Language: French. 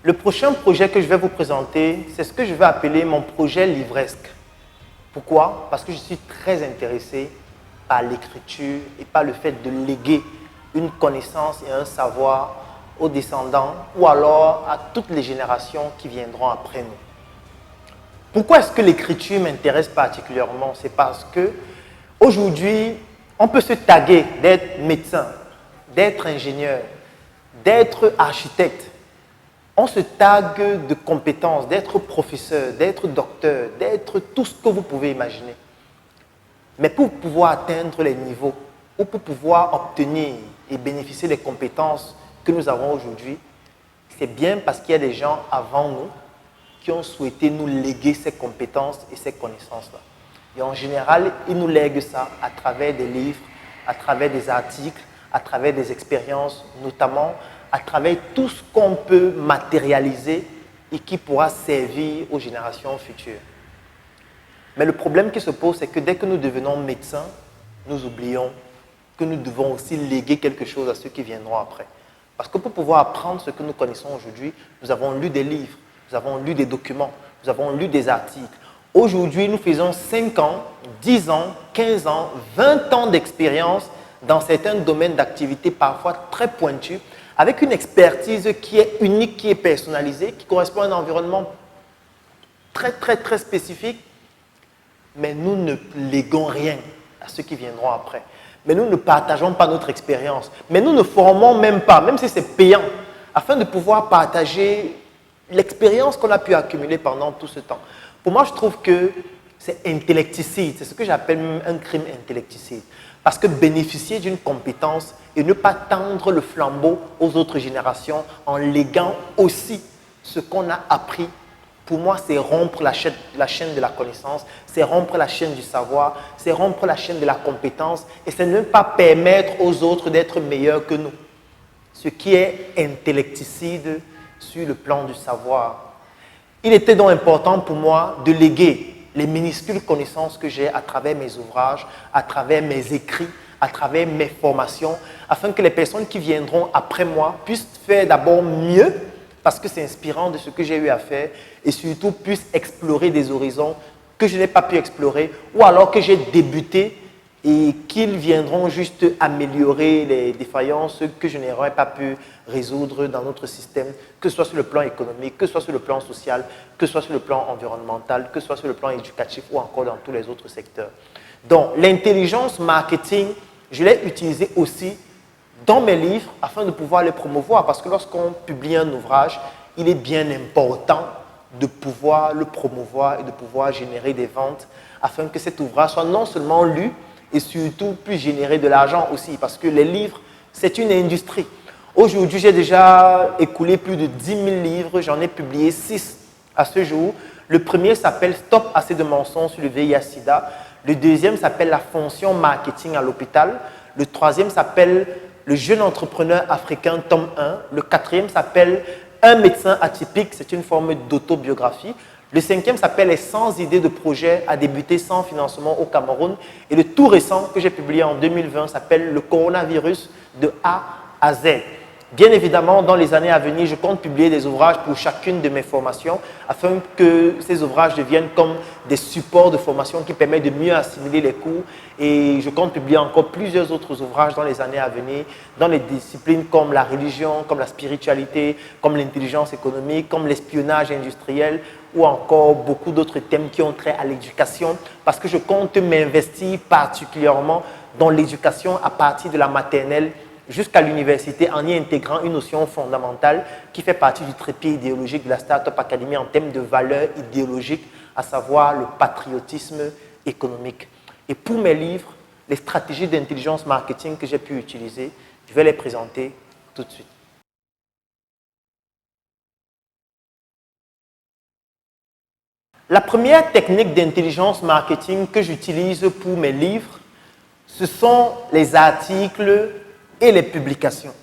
Le prochain projet que je vais vous présenter, c'est ce que je vais appeler mon projet livresque. Pourquoi? Parce que je suis très intéressé par l'écriture et par le fait de léguer une connaissance et un savoir aux descendants ou alors à toutes les générations qui viendront après nous. Pourquoi est-ce que l'écriture m'intéresse particulièrement? C'est parce que aujourd'hui, on peut se taguer d'être médecin, d'être ingénieur, d'être architecte. On se tague de compétences, d'être professeur, d'être docteur, d'être tout ce que vous pouvez imaginer. Mais pour pouvoir atteindre les niveaux ou pour pouvoir obtenir et bénéficier des compétences que nous avons aujourd'hui, c'est bien parce qu'il y a des gens avant nous qui ont souhaité nous léguer ces compétences et ces connaissances-là. Et en général, ils nous lèguent ça à travers des livres, à travers des articles, à travers des expériences, notamment à travers tout ce qu'on peut matérialiser et qui pourra servir aux générations futures. Mais le problème qui se pose, c'est que dès que nous devenons médecins, nous oublions que nous devons aussi léguer quelque chose à ceux qui viendront après. Parce que pour pouvoir apprendre ce que nous connaissons aujourd'hui, nous avons lu des livres, nous avons lu des documents, nous avons lu des articles. Aujourd'hui, nous faisons 5 ans, 10 ans, 15 ans, 20 ans d'expérience dans certains domaines d'activité parfois très pointus, avec une expertise qui est unique, qui est personnalisée, qui correspond à un environnement très spécifique, mais nous ne léguons rien à ceux qui viendront après. Mais nous ne partageons pas notre expérience. Mais nous ne formons même pas, même si c'est payant, afin de pouvoir partager l'expérience qu'on a pu accumuler pendant tout ce temps. Pour moi, je trouve que c'est intellecticide, c'est ce que j'appelle un crime intellecticide. Parce que bénéficier d'une compétence et ne pas tendre le flambeau aux autres générations en léguant aussi ce qu'on a appris, pour moi, c'est rompre la chaîne de la connaissance, c'est rompre la chaîne du savoir, c'est rompre la chaîne de la compétence et c'est ne pas permettre aux autres d'être meilleurs que nous. Ce qui est intellecticide sur le plan du savoir. Il était donc important pour moi de léguer les minuscules connaissances que j'ai à travers mes ouvrages, à travers mes écrits, à travers mes formations, afin que les personnes qui viendront après moi puissent faire d'abord mieux, parce que c'est inspirant de ce que j'ai eu à faire, et surtout puissent explorer des horizons que je n'ai pas pu explorer, ou alors que j'ai débuté et qu'ils viendront juste améliorer les défaillances que je n'aurais pas pu résoudre dans notre système, que ce soit sur le plan économique, que ce soit sur le plan social, que ce soit sur le plan environnemental, que ce soit sur le plan éducatif ou encore dans tous les autres secteurs. Donc, l'intelligence marketing, je l'ai utilisée aussi dans mes livres afin de pouvoir les promouvoir parce que lorsqu'on publie un ouvrage, il est bien important de pouvoir le promouvoir et de pouvoir générer des ventes afin que cet ouvrage soit non seulement lu, et surtout puisse générer de l'argent aussi parce que les livres, c'est une industrie. Aujourd'hui, j'ai déjà écoulé plus de 10 000 livres, j'en ai publié 6 à ce jour. Le premier s'appelle « Stop assez de mensonges sur le VIH-Sida ». Le deuxième s'appelle « La fonction marketing à l'hôpital ». Le troisième s'appelle « Le jeune entrepreneur africain, tome 1 ». Le quatrième s'appelle « Un médecin atypique », c'est une forme d'autobiographie. Le cinquième s'appelle « Les 100 idées de projet à débuter sans financement au Cameroun ». Et le tout récent que j'ai publié en 2020 s'appelle « Le coronavirus de A à Z ». Bien évidemment, dans les années à venir, je compte publier des ouvrages pour chacune de mes formations afin que ces ouvrages deviennent comme des supports de formation qui permettent de mieux assimiler les cours. Et je compte publier encore plusieurs autres ouvrages dans les années à venir, dans les disciplines comme la religion, comme la spiritualité, comme l'intelligence économique, comme l'espionnage industriel ou encore beaucoup d'autres thèmes qui ont trait à l'éducation parce que je compte m'investir particulièrement dans l'éducation à partir de la maternelle jusqu'à l'université en y intégrant une notion fondamentale qui fait partie du trépied idéologique de la Startup Academy en termes de valeurs idéologiques, à savoir le patriotisme économique. Et pour mes livres, les stratégies d'intelligence marketing que j'ai pu utiliser, je vais les présenter tout de suite. La première technique d'intelligence marketing que j'utilise pour mes livres, ce sont les articles et les publications.